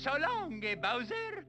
So long, Bowser.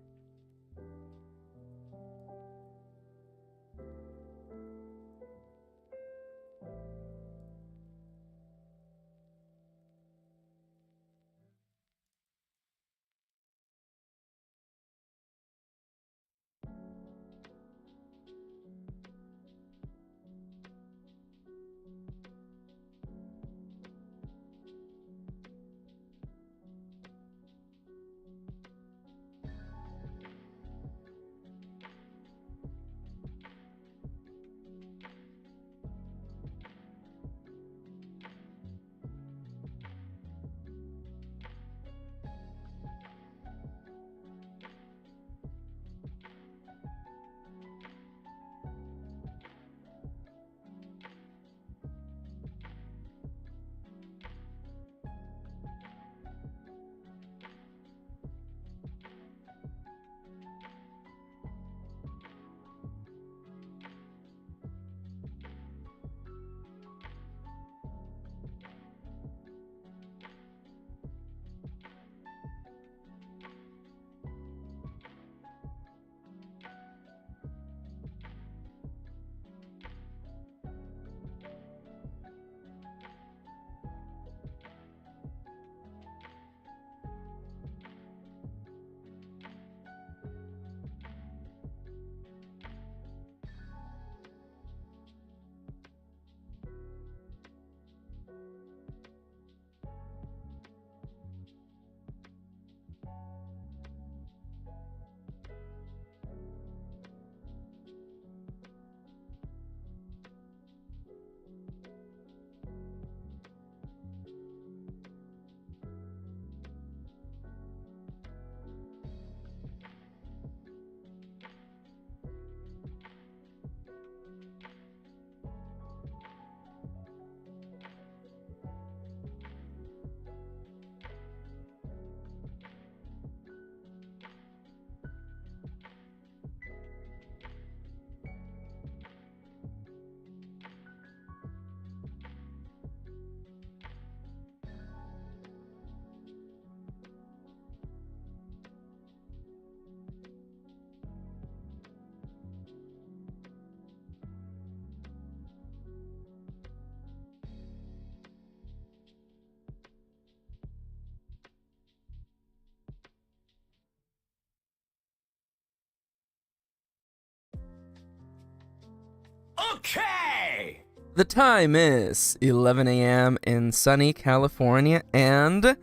Okay! The time is 11 a.m. in sunny California, and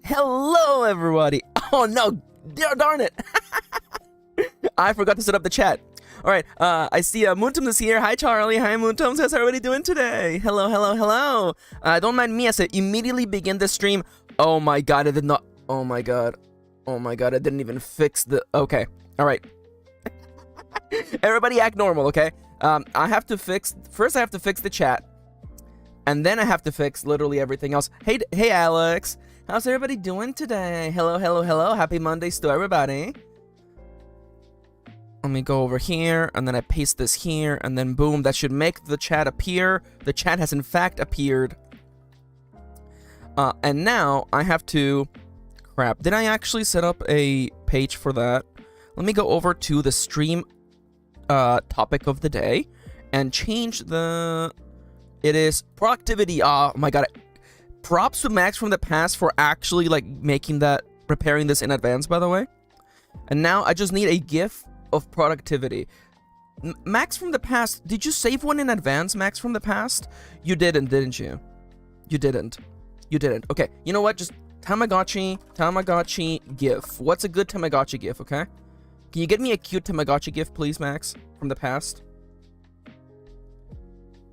Hello, everybody. Oh, no. Darn it. I forgot to set up the chat. All right. I see Moontum is here. Hi, Charlie. Hi, Moontum. How's everybody doing today? Hello, hello, hello. Don't mind me as I immediately begin the stream. Oh, my God. I did not. Oh, my God. Oh, my God. I didn't even fix the. Okay. All right. Everybody act normal, okay? I have to fix. First, I have to fix the chat. And then I have to fix literally everything else. Hey, Alex. How's everybody doing today? Hello, hello, hello. Happy Mondays to everybody. Let me go over here, and then I paste this here, and then boom, that should make the chat appear. The chat has in fact appeared. And now I have to... Crap, did I actually set up a page for that? Let me go over to the stream topic of the day and change the... It is productivity. Oh my god. Props to Max from the past for actually like making that, preparing this in advance, by the way. And now I just need a GIF of productivity. Max from the past, did you save one in advance, Max from the past? You didn't you? You didn't. You didn't. Okay, you know what? Just Tamagotchi GIF. What's a good Tamagotchi GIF, okay? Can you get me a cute Tamagotchi GIF, please, Max, from the past?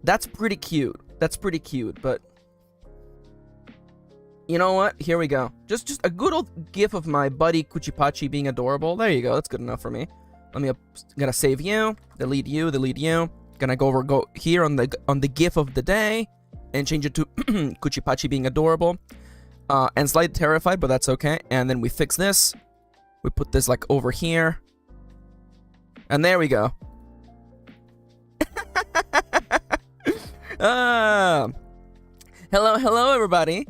That's pretty cute. That's pretty cute, but... You know what? Here we go. Just a good old GIF of my buddy Kuchipachi being adorable. There you go. That's good enough for me. Gonna save you, delete you, delete you. Gonna go here on the GIF of the day and change it to Kuchipachi being adorable. And slightly terrified, but that's okay. And then we fix this. We put this like over here. And there we go. Hello, everybody.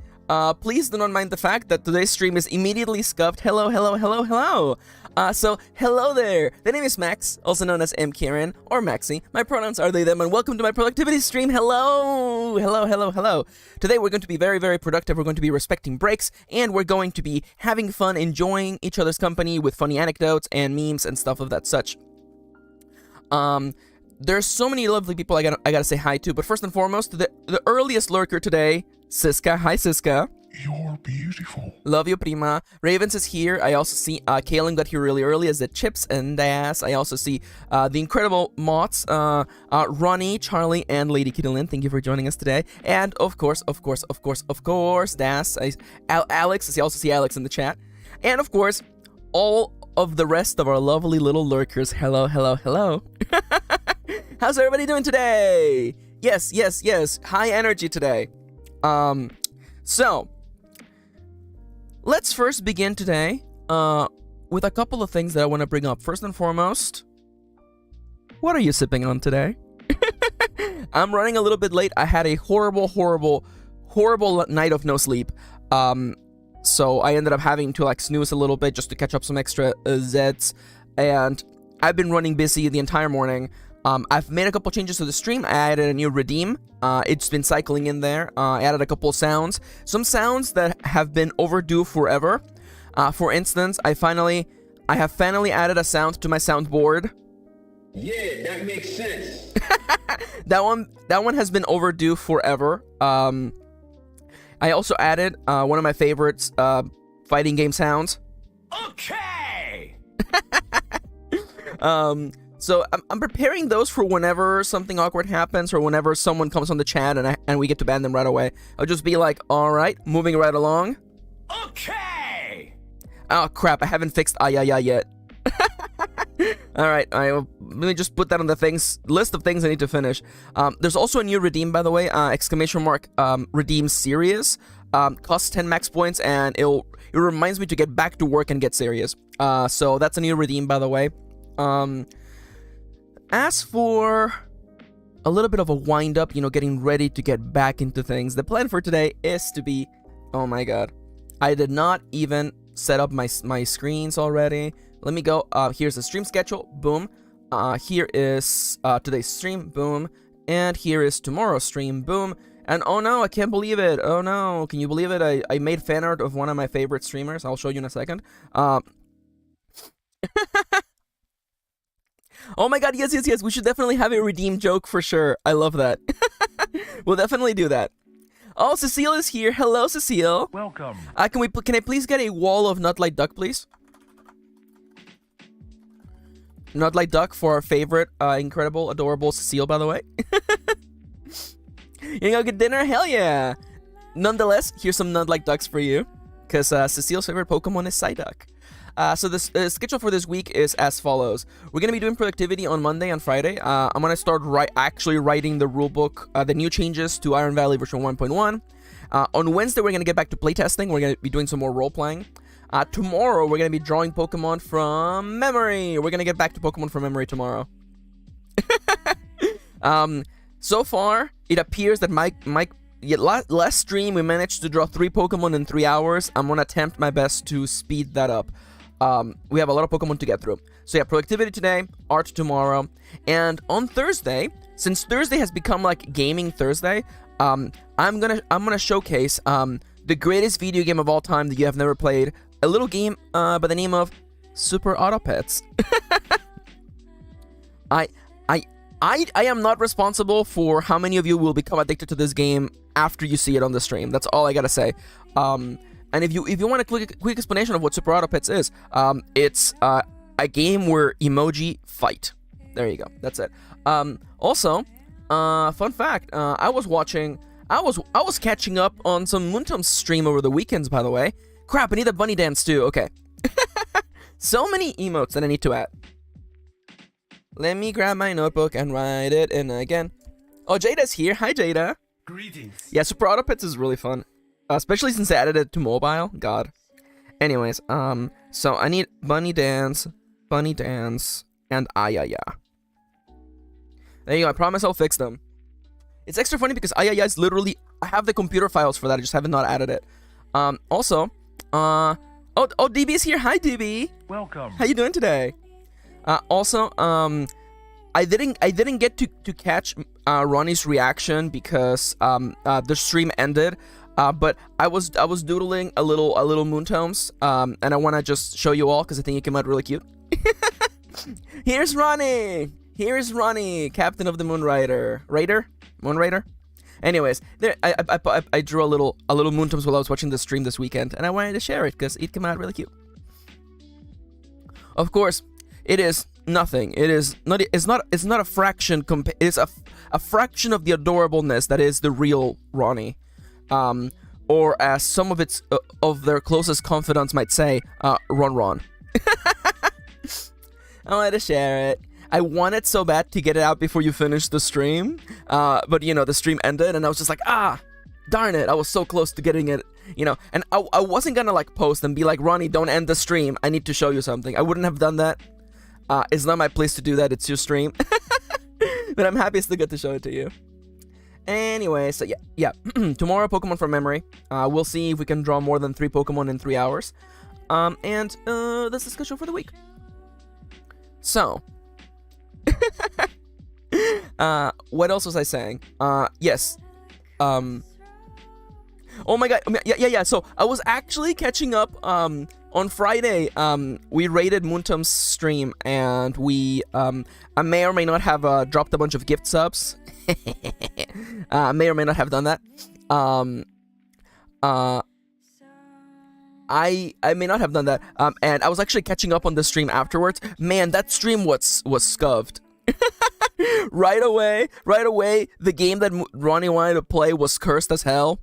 Please do not mind the fact that today's stream is immediately scuffed. Hello. So, hello there. The name is Max, also known as MKirin or Maxi. My pronouns are they, them, and welcome to my productivity stream. Hello. Today we're going to be very, very productive. We're going to be respecting breaks, and we're going to be having fun, enjoying each other's company with funny anecdotes and memes and stuff of that such. There's so many lovely people I gotta say hi to, but first and foremost, the earliest lurker today, Siska. Hi, Siska. You're beautiful. Love you, prima. Ravens is here. I also see Kaelin got here really early as the Chips and Das. I also see the incredible Mots, Ronnie, Charlie, and Lady Kirin. Thank you for joining us today. And of course, Das. Alex. I also see Alex in the chat. And of course, all of the rest of our lovely little lurkers. Hello. How's everybody doing today? Yes. High energy today. So, let's first begin today with a couple of things that I want to bring up. First and foremost, what are you sipping on today? I'm running a little bit late. I had a horrible night of no sleep. So I ended up having to like snooze a little bit just to catch up some extra Zeds. And I've been running busy the entire morning. I've made a couple changes to the stream. I added a new redeem. It's been cycling in there. I added a couple sounds. Some sounds that have been overdue forever. For instance, I have finally added a sound to my soundboard. Yeah, that makes sense. That one has been overdue forever. I also added one of my favorites, fighting game sounds. Okay! So I'm preparing those for whenever something awkward happens or whenever someone comes on the chat and we get to ban them right away. I'll just be like, all right, moving right along. Okay! Oh, crap, I haven't fixed ayaya yet. All right, let me just put that on the list of things I need to finish. There's also a new redeem, by the way, redeem serious. Costs 10 max points, and it reminds me to get back to work and get serious. So that's a new redeem, by the way. As for a little bit of a wind up, getting ready to get back into things, the plan for today is to be, oh my god, I did not even set up my screens already. Let me go. Here's the stream schedule. Boom. Here is today's stream. Boom. And here is tomorrow's stream. Boom. And oh no, I can't believe it. Oh no, can you believe it? I made fan art of one of my favorite streamers. I'll show you in a second. Oh my god, yes. We should definitely have a redeem joke for sure. I love that. We'll definitely do that. Oh, Cecile is here. Hello, Cecile. Welcome. Can I please get a wall of Nutlight Duck, please? Nutlight Duck for our favorite, incredible, adorable Cecile, by the way. You gonna get dinner? Hell yeah! Nonetheless, here's some Nutlight Ducks for you, because Cecile's favorite Pokemon is Psyduck. So the schedule for this week is as follows. We're going to be doing productivity on Monday and Friday. I'm going to start actually writing the rulebook, the new changes to Iron Valley version 1.1. On Wednesday, we're going to get back to playtesting. We're going to be doing some more role-playing. Tomorrow, we're going to be drawing Pokemon from memory. We're going to get back to Pokemon from memory tomorrow. So far, it appears that last stream, we managed to draw 3 Pokemon in 3 hours. I'm going to attempt my best to speed that up. We have a lot of Pokemon to get through. So yeah, productivity today, art tomorrow, and on Thursday, since Thursday has become like gaming Thursday, I'm gonna showcase the greatest video game of all time that you have never played. A little game by the name of Super Auto Pets. I am not responsible for how many of you will become addicted to this game after you see it on the stream. That's all I gotta say. And if you want a quick explanation of what Super Auto Pets is, it's a game where emoji fight. There you go. That's it. Also, fun fact, I was catching up on some Moontom's stream over the weekends, by the way. Crap, I need a bunny dance too. Okay. So many emotes that I need to add. Let me grab my notebook and write it in again. Oh, Jada's here. Hi, Jada. Greetings. Yeah, Super Auto Pets is really fun. Especially since I added it to mobile. God. Anyways, so I need bunny dance, and ayaya. There you go. I promise I'll fix them. It's extra funny because ayaya is literally, I have the computer files for that. I just haven't not added it. Also, DB's here. Hi, DB. Welcome. How you doing today? Also, I didn't get to catch Ronnie's reaction because the stream ended. But I was doodling a little Moontomes, and I want to just show you all because I think it came out really cute. Here's Ronnie. Here's Ronnie, Captain of the Moonrider. Anyways, there I drew a little Moontomes while I was watching the stream this weekend, and I wanted to share it because it came out really cute. Of course, it is nothing. It's not a fraction. It's a fraction of the adorableness that is the real Ronnie. Or as some of their closest confidants might say, Ron. I wanted to share it. I wanted so bad to get it out before you finish the stream, but you know, the stream ended and I was just like, darn it, I was so close to getting it, you know, and I wasn't gonna like post and be like, Ronnie, don't end the stream, I need to show you something. I wouldn't have done that. It's not my place to do that, it's your stream. But I'm happy I still get to show it to you. Anyway, so yeah. Tomorrow, Pokemon from memory. We'll see if we can draw more than 3 Pokemon in 3 hours. And that's the schedule for the week. So, what else was I saying? Yes. Oh my god. Yeah. So I was actually catching up. On Friday, we raided Moontom's stream, and we I may or may not have dropped a bunch of gift subs. I may or may not have done that. I may not have done that. And I was actually catching up on the stream afterwards. Man, that stream was scuffed. Right away, the game that Ronnie wanted to play was cursed as hell.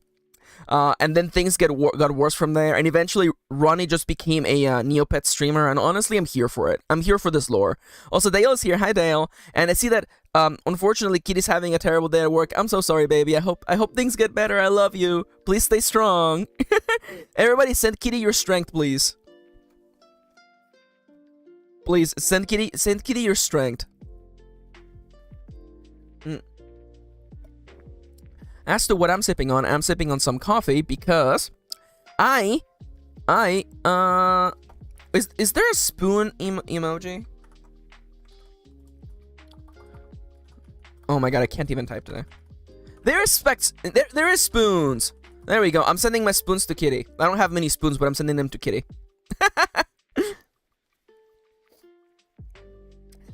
And then things got worse from there, and eventually Ronnie just became a Neopet streamer, and honestly, I'm here for it. I'm here for this lore. Also, Dale is here. Hi, Dale. And I see that, unfortunately, Kitty's having a terrible day at work. I'm so sorry, baby. I hope things get better. I love you. Please stay strong. Everybody, send Kitty your strength, please. Please, send Kitty your strength. As to what I'm sipping on some coffee because is there a spoon emoji? Oh my god, I can't even type today. There is spoons. There we go. I'm sending my spoons to Kitty. I don't have many spoons, but I'm sending them to Kitty.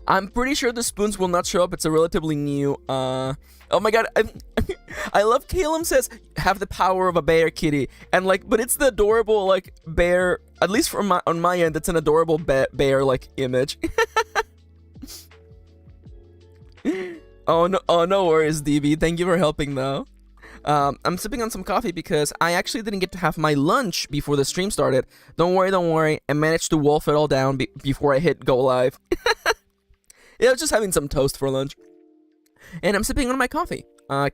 I'm pretty sure the spoons will not show up. It's a relatively new, oh my god, I love Calum says, have the power of a bear kitty. And like, but it's the adorable, like, bear, at least from on my end, it's an adorable bear, like, image. Oh, no worries, DB. Thank you for helping, though. I'm sipping on some coffee because I actually didn't get to have my lunch before the stream started. Don't worry. I managed to wolf it all down before I hit go live. Yeah, I was just having some toast for lunch. And I'm sipping on my coffee.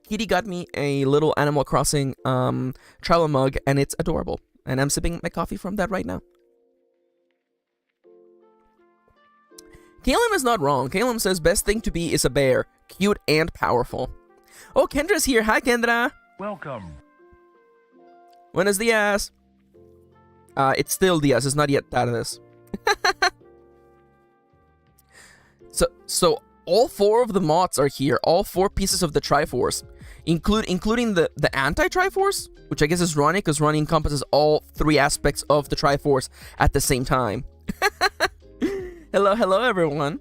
Kitty got me a little Animal Crossing travel mug, and it's adorable. And I'm sipping my coffee from that right now. Calum is not wrong. Calum says best thing to be is a bear. Cute and powerful. Oh, Kendra's here. Hi, Kendra. Welcome. Buenos dias. It's still dias. It's not yet tardes. So all 4 of the mods are here. All 4 pieces of the Triforce, including the anti-Triforce, which I guess is Ronnie, because Ronnie encompasses all 3 aspects of the Triforce at the same time. Hello, everyone.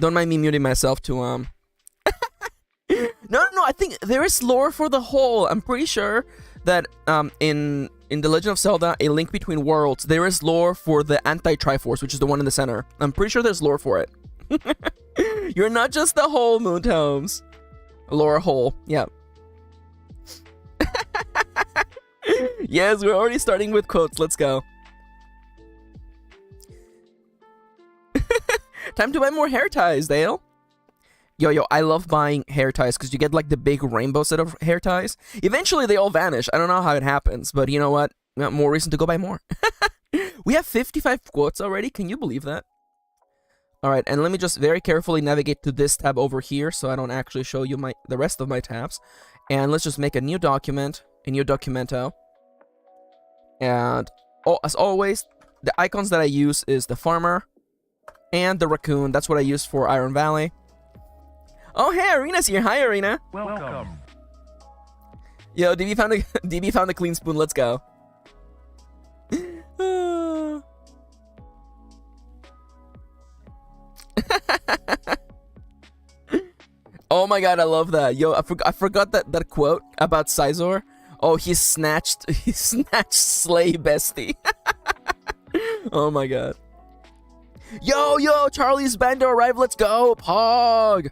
Don't mind me muting myself to No, I think there is lore for the whole. I'm pretty sure that in The Legend of Zelda: A Link Between Worlds, there is lore for the anti-Triforce, which is the one in the center. I'm pretty sure there's lore for it. You're not just the whole, Moontomes. Lore hole, yeah. Yes, we're already starting with quotes. Let's go. Time to buy more hair ties, Dale. Yo, I love buying hair ties because you get like the big rainbow set of hair ties. Eventually, they all vanish. I don't know how it happens, but you know what? More reason to go buy more. We have 55 quotes already. Can you believe that? All right, and let me just very carefully navigate to this tab over here so I don't actually show you the rest of my tabs. And let's just make a new document, a new documento. And as always, the icons that I use is the farmer and the raccoon. That's what I use for Iron Valley. Oh, hey, Arena's here. Hi, Arena. Welcome. Yo, DB found a clean spoon. Let's go. Oh my god, I love that. Yo, I forgot that quote about Sizor. Oh, he snatched Slay Bestie. Oh my god. Yo, Charlie's Bando arrived. Let's go, Pog.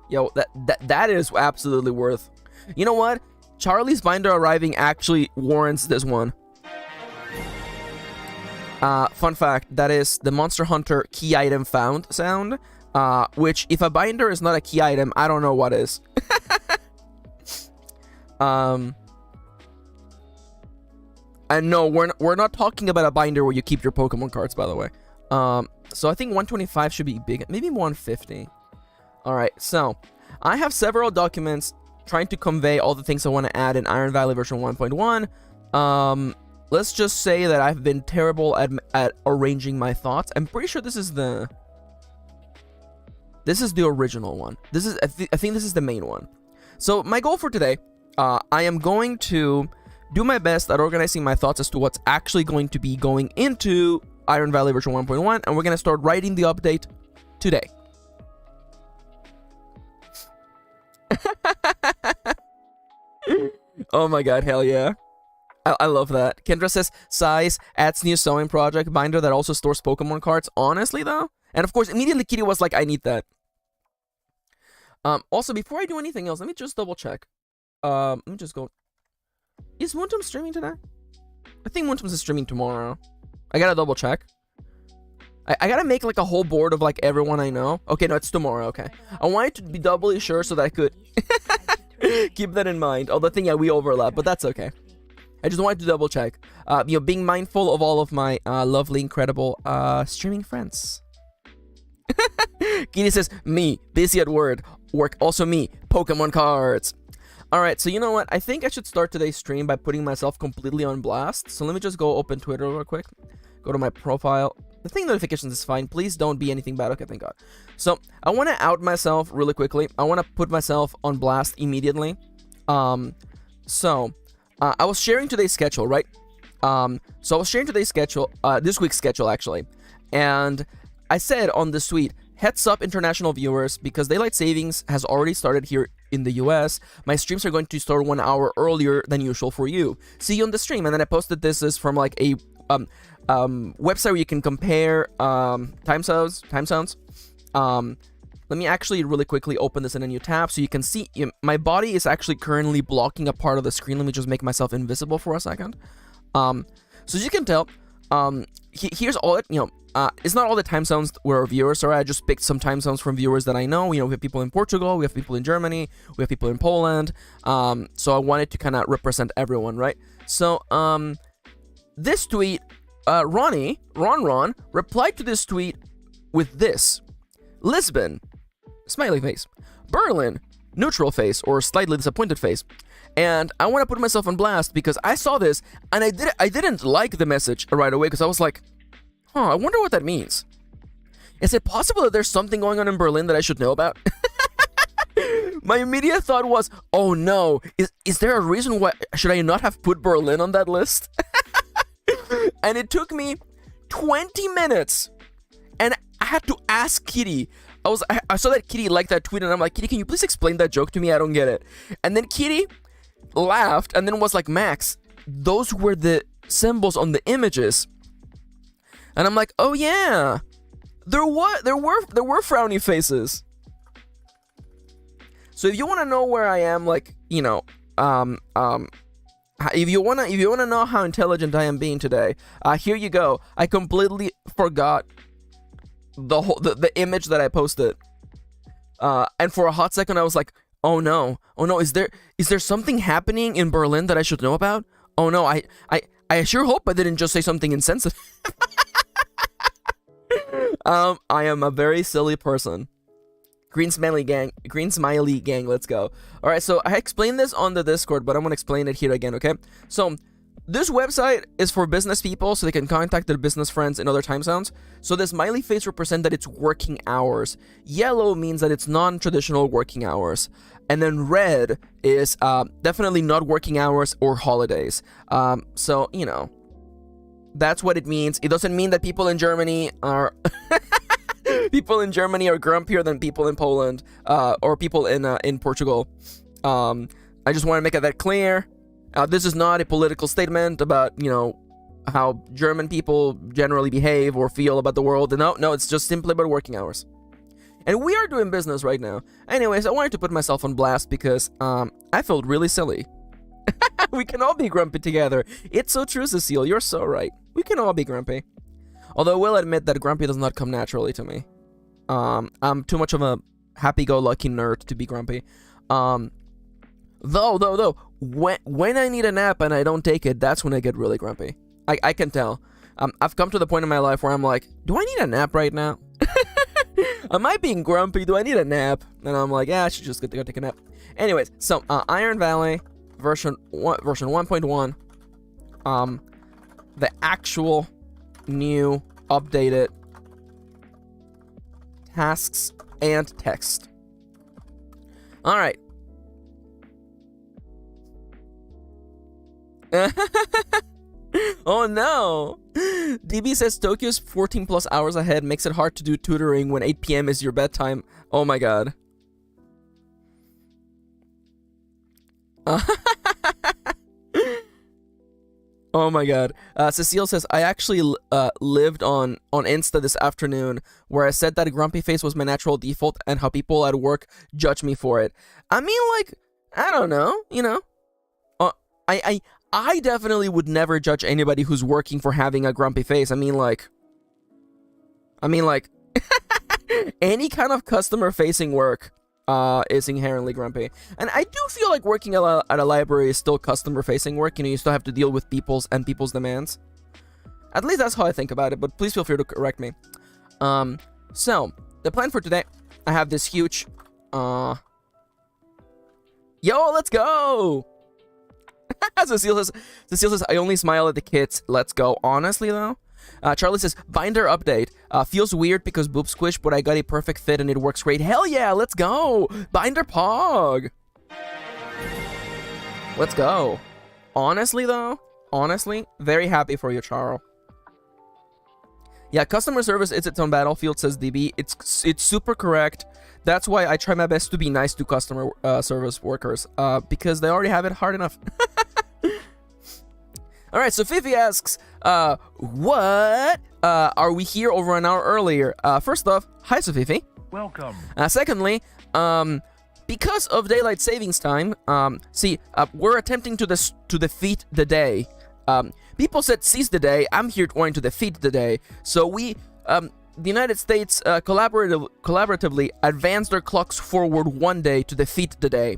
Yo, that is absolutely worth. You know what? Charlie's Binder arriving actually warrants this one. Fun fact, that is the Monster Hunter key item found sound, which if a binder is not a key item, I don't know what is. And no, we're not talking about a binder where you keep your Pokemon cards, by the way. So I think 125 should be big, maybe 150. All right, so I have several documents trying to convey all the things I want to add in Iron Valley version 1.1. Let's just say that I've been terrible at arranging my thoughts. I'm pretty sure this is the original one. I think this is the main one. So my goal for today, I am going to do my best at organizing my thoughts as to what's actually going to be going into Iron Valley version 1.1, and we're going to start writing the update today. Oh my god, hell yeah. I love that. Kendra says, size adds new sewing project binder that also stores Pokemon cards. Honestly, though. And of course, immediately Kitty was like, I need that. Also, before I do anything else, let me just double check. Let me just go. Is Moontum streaming today? I think Moontum's is streaming tomorrow. I gotta double check. I gotta make like a whole board of like everyone I know. Okay, no, it's tomorrow. Okay. I wanted to be doubly sure so that I could keep that in mind. Oh, the thing, yeah, we overlap, but that's okay. I just wanted to double check. Being mindful of all of my lovely, incredible streaming friends. Kitty says, me, busy at work. Also me, Pokemon cards. Alright, so you know what? I think I should start today's stream by putting myself completely on blast. So let me just go open Twitter real quick. Go to my profile. The thing notifications is fine. Please don't be anything bad. Okay, thank God. So I want to out myself really quickly. I want to put myself on blast immediately. I was sharing today's schedule, right? So I was sharing today's schedule, this week's schedule actually, and I said on this tweet, heads up international viewers, because daylight savings has already started here in the US. My streams are going to start 1 hour earlier than usual for you. See you on the stream. And then I posted this is from like a website where you can compare time zones. Let me actually really quickly open this in a new tab so you can see. My body is actually currently blocking a part of the screen. Let me just make myself invisible for a second. So as you can tell, here's all it, it's not all the time zones where our viewers are. I just picked some time zones from viewers that I know. We have people in Portugal, we have people in Germany, we have people in Poland. So I wanted to kind of represent everyone, right? So this tweet, Ron replied to this tweet with this: Lisbon, smiley face; Berlin, neutral face or slightly disappointed face. And I want to put myself on blast because I saw this and I didn't like the message right away because I was like, I wonder what that means. Is it possible that there's something going on in Berlin that I should know about? My immediate thought was, oh no, is there a reason why should I not have put Berlin on that list? And it took me 20 minutes and I had to ask Kitty. I saw that Kitty liked that tweet and I'm like, Kitty, can you please explain that joke to me? I don't get it. And then Kitty laughed and then was like, Max, those were the symbols on the images. And I'm like, oh yeah, there were frowny faces. So if you want to know where I am, like, if you wanna know how intelligent I am being today, here you go. I completely forgot the image that I posted, and for a hot second I was like, oh no, is there something happening in Berlin that I should know about? Oh no, I sure hope I didn't just say something insensitive. I am a very silly person. Green smiley gang, let's go. All right, so I explained this on the Discord, but I'm gonna explain it here again, okay? So this website is for business people, so they can contact their business friends in other time zones. So the smiley face represents that it's working hours. Yellow means that it's non-traditional working hours. And then red is definitely not working hours or holidays. So, that's what it means. It doesn't mean that people in Germany are... people in Germany are grumpier than people in Poland, or people in Portugal. I just want to make that clear. This is not a political statement about, how German people generally behave or feel about the world. No, it's just simply about working hours. And we are doing business right now. Anyways, I wanted to put myself on blast because I felt really silly. We can all be grumpy together. It's so true, Cecile. You're so right. We can all be grumpy. Although I will admit that grumpy does not come naturally to me. I'm too much of a happy-go-lucky nerd to be grumpy. Though, when I need a nap and I don't take it, that's when I get really grumpy. I can tell. I've come to the point in my life where I'm like, do I need a nap right now? Am I being grumpy? Do I need a nap? And I'm like, yeah, I should just go take a nap. Anyways, so Iron Valley version 1.1, the actual new updated tasks and text. All right. Oh no. DB says Tokyo's 14 plus hours ahead makes it hard to do tutoring when 8 p.m. is your bedtime. Oh my god. Oh my god. Cecile says, I actually lived on Insta this afternoon where I said that grumpy face was my natural default and how people at work judge me for it. I mean, like, I don't know, I definitely would never judge anybody who's working for having a grumpy face. I mean like any kind of customer facing work is inherently grumpy. And I do feel like working at a library is still customer facing work. You still have to deal with people's demands. At least that's how I think about it, but please feel free to correct me. So the plan for today, I have this huge yo, let's go. Cecile says, I only smile at the kids. Let's go. Honestly, though. Charlie says, binder update. Feels weird because boob squish, but I got a perfect fit and it works great. Hell yeah, let's go. Binder pog. Let's go. Honestly, though, honestly, very happy for you, Charo. Yeah, customer service is its own battlefield, says DB. It's super correct. That's why I try my best to be nice to customer service workers, because they already have it hard enough. All right, so Fifi asks, what? Are we here over an hour earlier? First off, hi, Sofifi. Welcome. Secondly, because of daylight savings time, we're attempting to defeat the day. People said seize the day. I'm here wanting to defeat the day. So we, the United States, collaboratively advanced their clocks forward one day to defeat the day.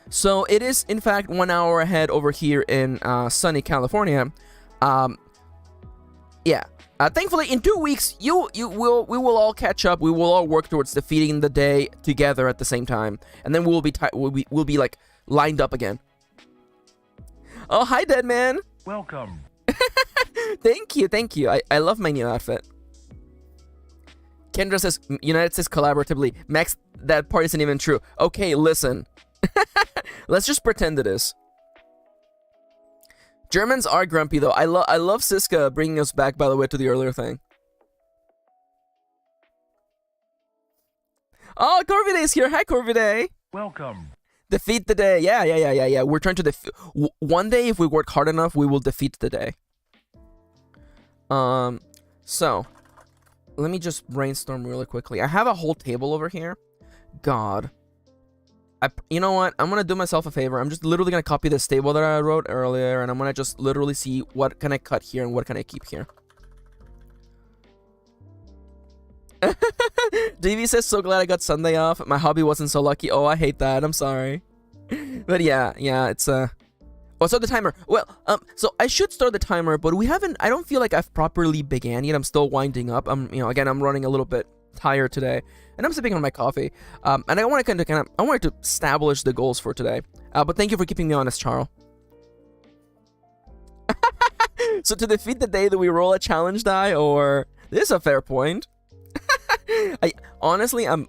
So it is in fact 1 hour ahead over here in sunny California. Thankfully, in 2 weeks, we will all catch up. We will all work towards defeating the day together at the same time, and then we'll be like lined up again. Oh, hi, dead man. Welcome. Thank you. I love my new outfit. Kendra says United States collaboratively. Max, that part isn't even true. Okay, listen. Let's just pretend it is. Germans are grumpy though. I love Siska bringing us back, by the way, to the earlier thing. Oh, Corvidae's here. Hi, Corvidae. Welcome. Defeat the day. Yeah. We're trying to one day, if we work hard enough, we will defeat the day. So let me just brainstorm really quickly. I have a whole table over here. God. You know what? I'm gonna do myself a favor. I'm just literally gonna copy this table that I wrote earlier, and I'm gonna just literally see what can I cut here and what can I keep here. DV says, so glad I got Sunday off. My hobby wasn't so lucky. Oh, I hate that. I'm sorry. But yeah, it's Oh, so the timer. Well, so I should start the timer, but we haven't. I don't feel like I've properly began yet. I'm still winding up. Again, I'm running a little bit tired today, and I'm sipping on my coffee. And I want to I wanted to establish the goals for today. But thank you for keeping me honest, Charles. So to defeat the day, do we roll a challenge die, or this is a fair point? Honestly, I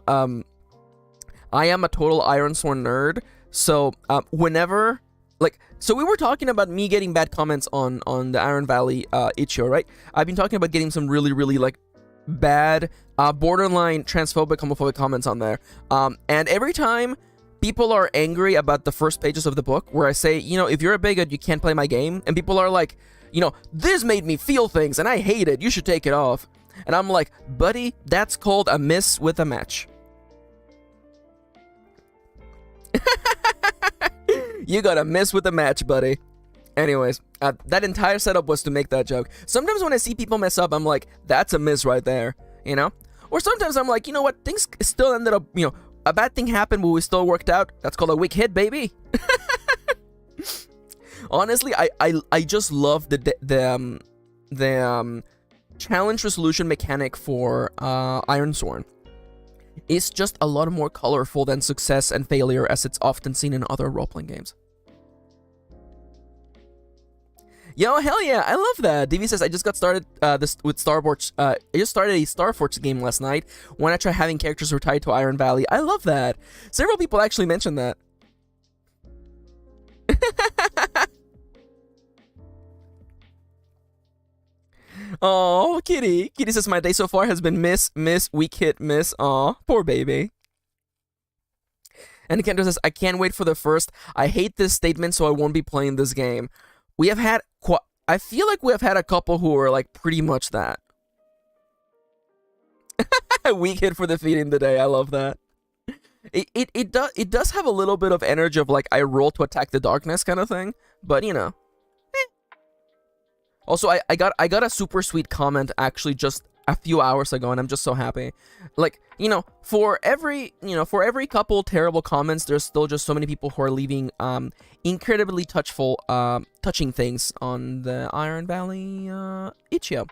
am a total Ironsworn nerd. So whenever, so we were talking about me getting bad comments on the ironvalley itch.io, right? I've been talking about getting some really bad, borderline transphobic, homophobic comments on there. And every time people are angry about the first pages of the book, where I say, if you're a bigot, you can't play my game, and people are like, this made me feel things, and I hate it. You should take it off. And I'm like, buddy, that's called a miss with a match. You got a miss with a match, buddy. Anyways, that entire setup was to make that joke. Sometimes when I see people mess up, I'm like, that's a miss right there, Or sometimes I'm like, you know what, things still ended up, a bad thing happened, but we still worked out. That's called a weak hit, baby. Honestly, I just love the challenge resolution mechanic for Ironsworn. It's just a lot more colorful than success and failure, as it's often seen in other role-playing games. Yo, hell yeah, I love that. DV says, I just got started with Starforged. I just started a Starforged game last night. Why not try having characters who are tied to Ironvalley? I love that. Several people actually mentioned that. Oh, Kitty. Kitty says, my day so far has been miss, weak hit, miss. Aw, poor baby. And Kento says, I can't wait for the first. I hate this statement, so I won't be playing this game. We have had, I feel like we have had a couple who are like pretty much that. Weak hit for defeating the day. I love that. It does have a little bit of energy of like I roll to attack the darkness kind of thing, but Also, I got a super sweet comment actually just a few hours ago, and I'm just so happy. Like, for every couple terrible comments, there's still just so many people who are leaving incredibly touching things on the Ironvalley itch.io.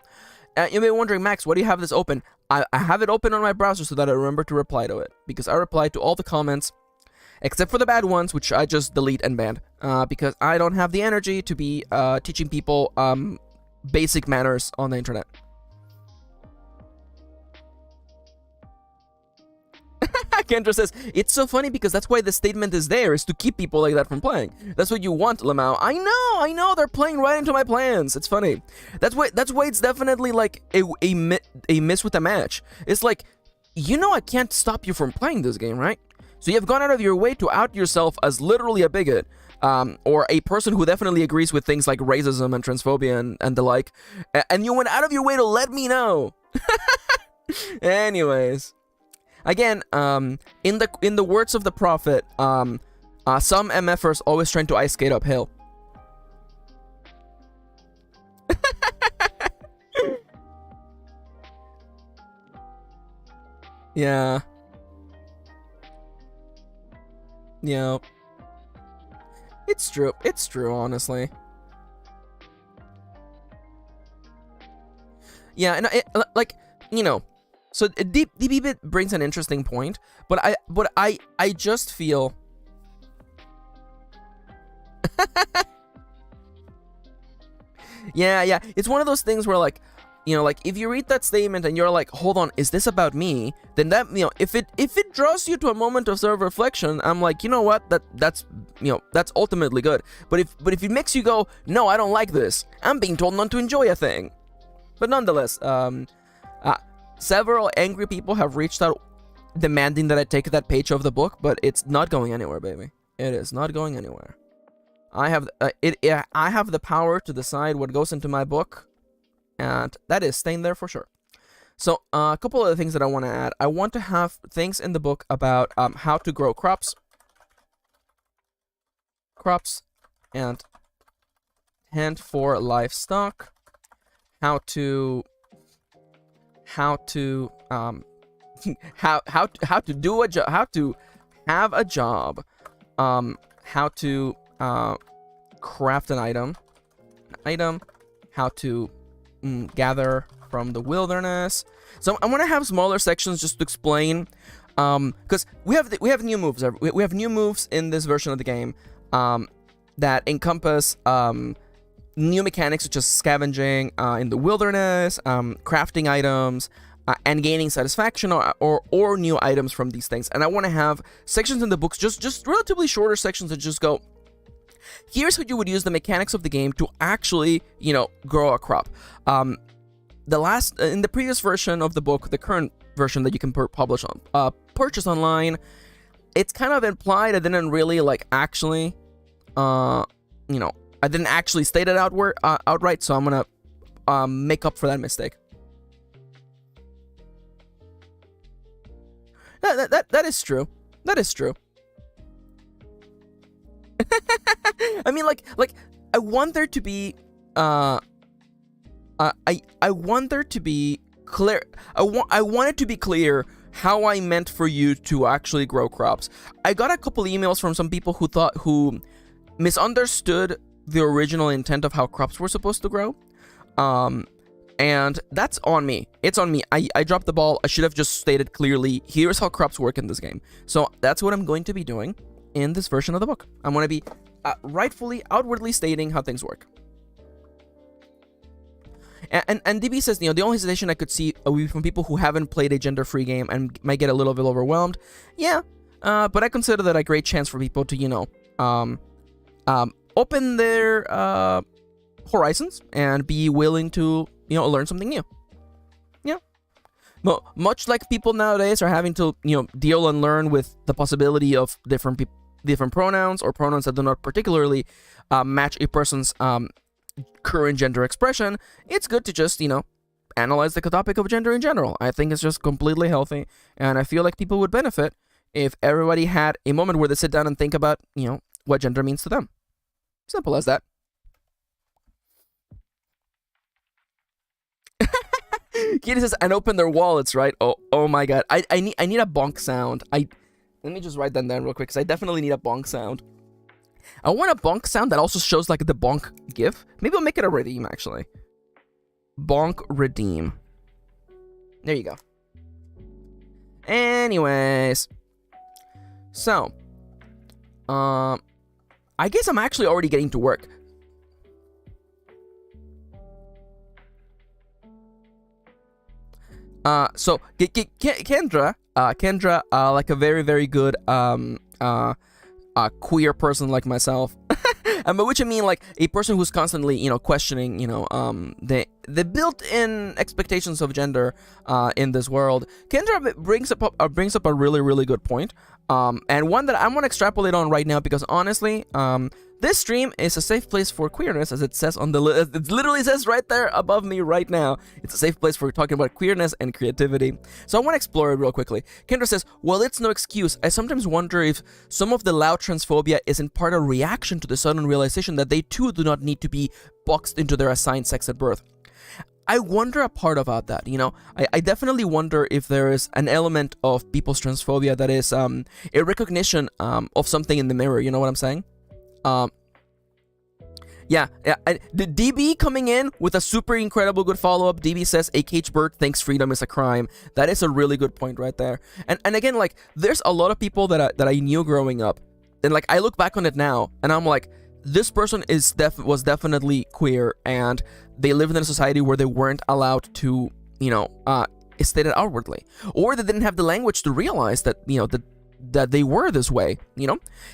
You may be wondering, Max, why do you have this open? I have it open on my browser so that I remember to reply to it, because I reply to all the comments except for the bad ones, which I just delete and ban, because I don't have the energy to be teaching people basic manners on the internet. Kendra says, it's so funny because that's why the statement is there, is to keep people like that from playing. That's what you want, Lamau. I know, they're playing right into my plans. It's funny. That's why it's definitely like a miss with a match. It's like, I can't stop you from playing this game, right? So you've gone out of your way to out yourself as literally a bigot, or a person who definitely agrees with things like racism and transphobia and the like, and you went out of your way to let me know. Anyways, again, in the words of the prophet, some MFers always trying to ice skate uphill. Yeah. Yeah. It's true, honestly. Yeah, and so DB brings an interesting point, but I just feel yeah, it's one of those things where like if you read that statement and you're like, hold on, is this about me? Then that, if it draws you to a moment of self-reflection, I'm like, you know what, that's ultimately good. But if it makes you go, no, I don't like this, I'm being told not to enjoy a thing. But nonetheless, several angry people have reached out demanding that I take that page of the book, but it's not going anywhere, baby. It is not going anywhere. I have the power to decide what goes into my book, and that is staying there for sure. So a couple of the things that I want to add. I want to have things in the book about how to grow crops, and tend for livestock, how to do a job, how to have a job, how to craft an item, how to gather from the wilderness. So I want to have smaller sections just to explain, because we have new moves. We have new moves in this version of the game that encompass new mechanics such as scavenging in the wilderness, crafting items, and gaining satisfaction or new items from these things. And I want to have sections in the books, just relatively shorter sections that just go, here's how you would use the mechanics of the game to actually, grow a crop. In the previous version of the book, the current version that you can purchase online, it's kind of implied. I didn't really actually, I didn't actually state it outright. So I'm gonna make up for that mistake. That is true. That is true. I mean, I want there to be, I want there to be clear. I want it to be clear how I meant for you to actually grow crops. I got a couple emails from some people who misunderstood the original intent of how crops were supposed to grow. And that's on me. It's on me. I dropped the ball. I should have just stated clearly, here's how crops work in this game. So that's what I'm going to be doing in this version of the book. I'm going to be rightfully, outwardly stating how things work. And DB says, the only hesitation I could see would be from people who haven't played a gender-free game and might get a little bit overwhelmed. Yeah, but I consider that a great chance for people to, open their horizons and be willing to, learn something new. Yeah. Much like people nowadays are having to, deal and learn with the possibility of different pronouns or pronouns that do not particularly match a person's current gender expression, it's good to just, analyze the topic of gender in general. I think it's just completely healthy, and I feel like people would benefit if everybody had a moment where they sit down and think about, what gender means to them. Simple as that. Kitty says, and open their wallets, right? Oh my god. I need a bonk sound. Let me just write that down real quick, because I definitely need a bonk sound. I want a bonk sound that also shows the bonk gif. Maybe I'll make it a redeem, actually. Bonk redeem. There you go. Anyways. So. I guess I'm actually already getting to work. So, Kendra, Kendra, like a very, very good queer person like myself. By which I mean like a person who's constantly, questioning, the built-in expectations of gender in this world. Kendra brings up a really, really good point, and one that I want to extrapolate on right now, because honestly, this stream is a safe place for queerness, as it says on the it literally says right there above me right now. It's a safe place for talking about queerness and creativity. So I want to explore it real quickly. Kendra says, well, it's no excuse. I sometimes wonder if some of the loud transphobia is in part a reaction to the sudden realization that they too do not need to be boxed into their assigned sex at birth. I wonder a part about that, I definitely wonder if there is an element of people's transphobia that is a recognition of something in the mirror, you know what I'm saying? Yeah, the DB coming in with a super incredible good follow-up. DB says, a caged bird thinks freedom is a crime. That is a really good point right there. And again, like, there's a lot of people that I knew growing up, and like I look back on it now and I'm like, this person was definitely queer, and they lived in a society where they weren't allowed to, state it outwardly, or they didn't have the language to realize that, that they were this way,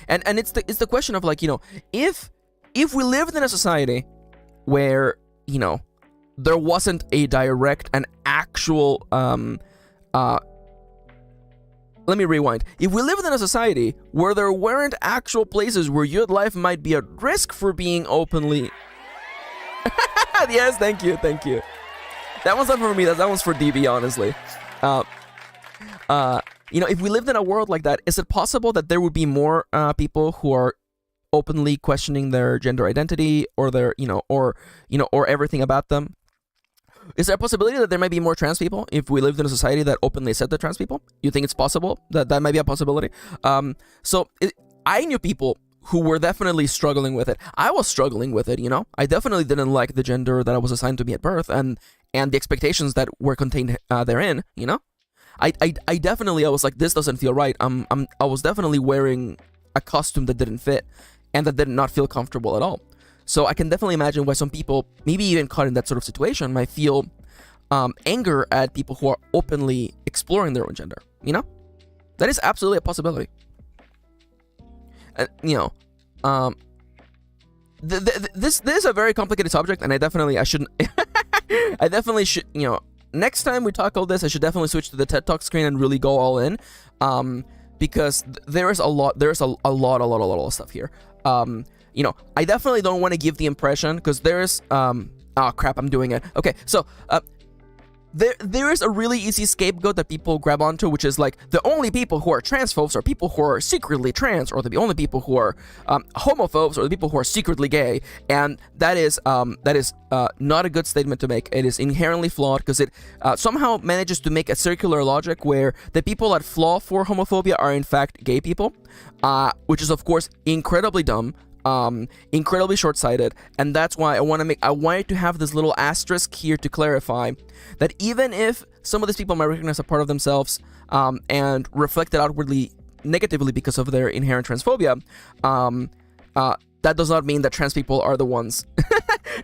and it's the question of like, if we lived in a society where, there wasn't a direct and actual let me rewind. If we lived in a society where there weren't actual places where your life might be at risk for being openly yes, thank you. That one's not for me, that one's for DB, honestly. If we lived in a world like that, is it possible that there would be more people who are openly questioning their gender identity or their, or everything about them? Is there a possibility that there might be more trans people if we lived in a society that openly said they're trans people? You think it's possible that might be a possibility? I knew people who were definitely struggling with it. I was struggling with it, I definitely didn't like the gender that I was assigned to me at birth, and the expectations that were contained therein, I definitely, I was like, this doesn't feel right. I was definitely wearing a costume that didn't fit and that did not feel comfortable at all. So I can definitely imagine why some people, maybe even caught in that sort of situation, might feel anger at people who are openly exploring their own gender, That is absolutely a possibility. This is a very complicated subject, and I shouldn't I definitely should, next time we tackle this, I should definitely switch to the TED Talk screen and really go all in, because there's a lot of stuff here. I definitely don't want to give the impression, because there's oh crap, I'm doing it. Okay, so there is a really easy scapegoat that people grab onto, which is like, the only people who are transphobes are people who are secretly trans, or the only people who are homophobes or the people who are secretly gay, and that is not a good statement to make. It is inherently flawed, because it somehow manages to make a circular logic where the people that flaw for homophobia are in fact gay people, which is of course incredibly dumb, incredibly short-sighted, and that's why I wanted to have this little asterisk here to clarify that even if some of these people might recognize a part of themselves and reflect it outwardly negatively because of their inherent transphobia, that does not mean that trans people are the ones.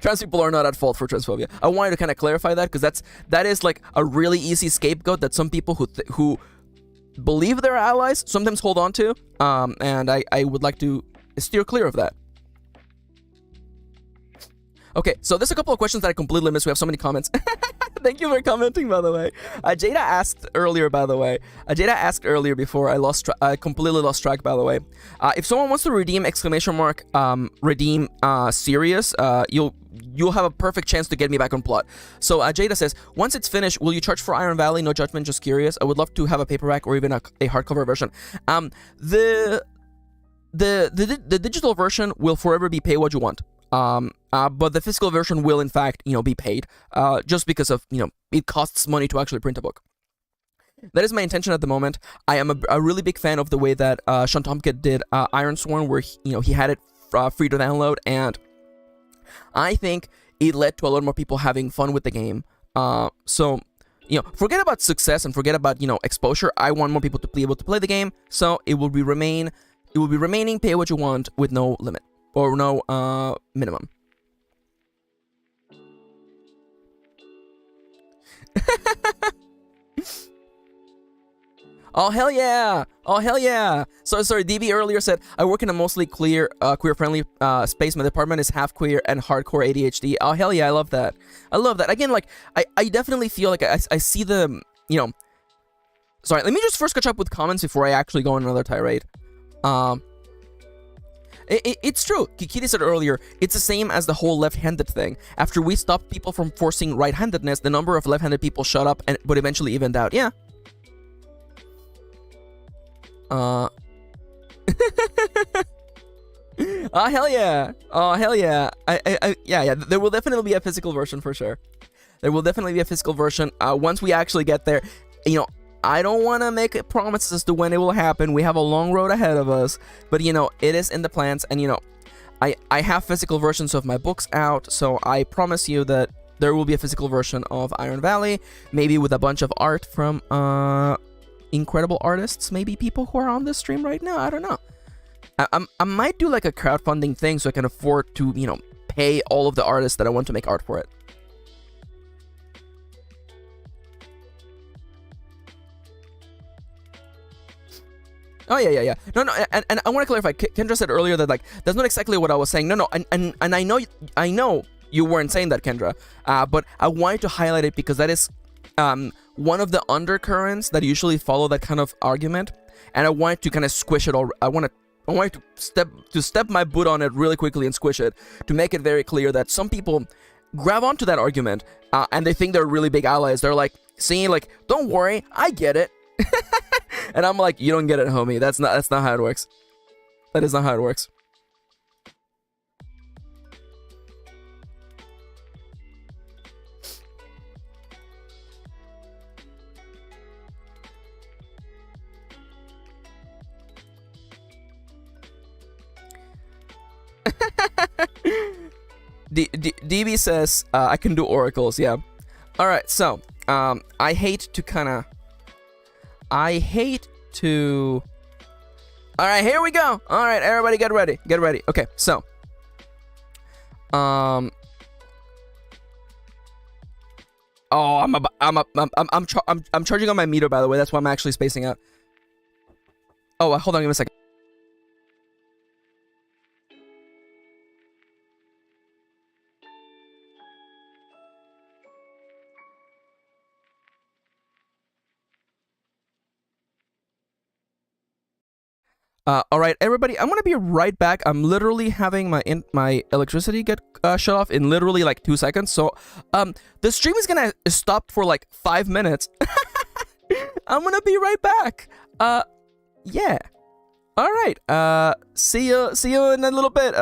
Trans people are not at fault for transphobia. I wanted to kind of clarify that, because that is like a really easy scapegoat that some people who believe they're allies sometimes hold on to, and I would like to steer clear of that. Okay, so there's a couple of questions that I completely missed. We have so many comments. Thank you for commenting, by the way. Jada asked earlier, before I completely lost track, by the way. If someone wants to redeem ! Redeem serious, you'll have a perfect chance to get me back on plot. So Jada says, once it's finished, will you charge for Iron Valley? No judgment, just curious. I would love to have a paperback or even a hardcover version. The digital version will forever be pay what you want. But the physical version will in fact, be paid, just because of, it costs money to actually print a book. That is my intention at the moment. I am a really big fan of the way that Sean Tomkin did Ironsworn, where he had it free to download, and I think it led to a lot more people having fun with the game. So, forget about success and forget about, exposure. I want more people to be able to play the game, so it will be remaining pay what you want with no limit or no minimum. Oh hell yeah! Oh hell yeah! So sorry, DB earlier said I work in a mostly queer friendly space. My department is half queer and hardcore ADHD. Oh hell yeah, I love that. I love that. Again, like I definitely feel like I see the, you know. Sorry, let me just first catch up with comments before I actually go on another tirade. It's true. Kikiri said earlier, it's the same as the whole left-handed thing. After we stopped people from forcing right-handedness, the number of left-handed people shut up but eventually evened out. Yeah. Oh hell yeah! Oh hell yeah! Yeah. There will definitely be a physical version for sure. There will definitely be a physical version once we actually get there. You know, I don't want to make promises as to when it will happen. We have a long road ahead of us, but you know, it is in the plans. And you know, I have physical versions of my books out, so I promise you that there will be a physical version of Iron Valley, maybe with a bunch of art from incredible artists, maybe people who are on this stream right now. I don't know. I might do like a crowdfunding thing so I can afford to, you know, pay all of the artists that I want to make art for it. Oh yeah. No, and I want to clarify. Kendra said earlier that like that's not exactly what I was saying. No, and I know you weren't saying that, Kendra. But I wanted to highlight it because that is one of the undercurrents that usually follow that kind of argument, and I wanted to kind of squish it all. I wanted to step my boot on it really quickly and squish it to make it very clear that some people grab onto that argument and they think they're really big allies. They're like, see, like, don't worry, I get it. And I'm like, you don't get it, homie. That's not how it works. That is not how it works. DB says I can do oracles. Yeah. All right. So I hate to. All right, here we go. All right, everybody, get ready. Get ready. Okay. So oh, I'm charging on my meter, by the way. That's why I'm actually spacing out. Oh, hold on, give me a second. All right, everybody, I'm gonna be right back. I'm literally having my electricity get shut off in literally like 2 seconds. So, the stream is gonna stop for like 5 minutes. I'm gonna be right back. Yeah. All right. See you in a little bit.